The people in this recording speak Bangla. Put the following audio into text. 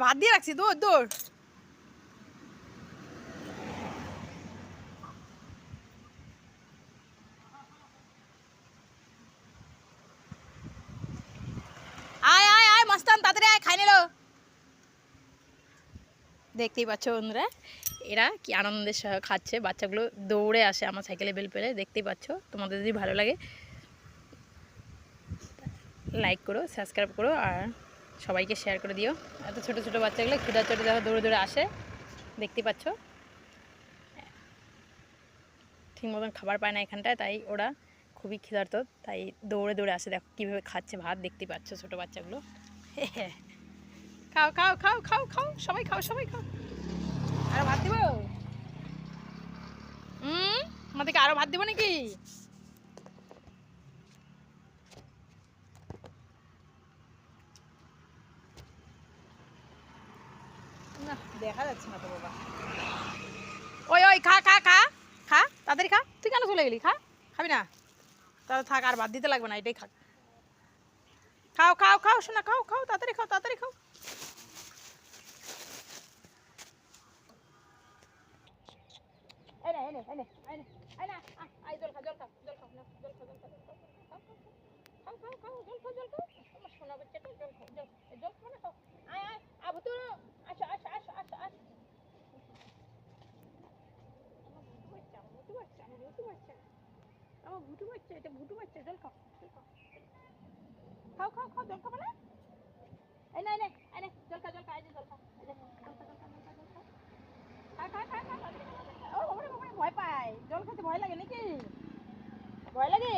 ভাত দিয়ে রাখছি, দৌড় দৌড়। আয় আয় আয় মস্তান, তাড়াতাড়ি আয়, খাই নিলো। দেখতেই পাচ্ছ বন্ধুরা, এরা কি আনন্দের সহ খাচ্ছে। বাচ্চাগুলো দৌড়ে আসে আমার সাইকেলে বেল পেলে, দেখতেই পাচ্ছ। তোমাদের যদি ভালো লাগে লাইক করো, সাবস্ক্রাইব করো, আর সবাইকে শেয়ার করে দিও। এত ছোটো ছোটো বাচ্চাগুলো ক্ষুধার চোটে দেখো দৌড়ে দৌড়ে আসে, দেখতেই পাচ্ছ। ঠিক মতন খাবার পায় না এখানটায়, তাই ওরা খুবই ক্ষুধার্ত, তাই দৌড়ে দৌড়ে আসে। দেখো কীভাবে খাচ্ছে ভাত, দেখতেই পাচ্ছ ছোটো বাচ্চাগুলো। খাও খাও খাও খাও খাও, সবাই খাও সবাই খাও। আরো ভাত দিব? আমাদেরকে আরো ভাত দিব নাকি? না দেখা যাচ্ছে না তো বাবা। ওই ওই খা খা খা খা, তাড়াতাড়ি খা। তুই কেন চলে গেলি? খা, খাবি না? তাহলে থাক, আর ভাত দিতে লাগবে না, এটাই খা। খাও খাও খাও শোনা, খাও খাও, তাড়াতাড়ি খাও তাড়াতাড়ি খাও। এনে এনে এনে এনে এনে আই, জল খা জল খা জল খা, জল খা জল খা জল খা, খাও খাও খাও খাও খাও, জল খাও জল খাও। আমার সোনা বাচ্চাটা জল খাও, জল জল খাও না, খাও। আয় আয় আবু, তো আসো আসো আসো আসো আসো। আমার ভুটু বাচ্চা, আমার ভুটু বাচ্চা, আমার ভুটু বাচ্চা, এটা ভুটু বাচ্চা, জল খাও জল খাও। খাও খাও খাও, জল খাবো না? এনে এনে এনে জল খা জল খা, এই যে জল খা, এই যে জল খা জল খা জল খা জল খা। খা খা খা খা, ও বাবারে বাবারে, ভয় পায়। জল খেতে ভয় লাগে নাকি? ভয় লাগে?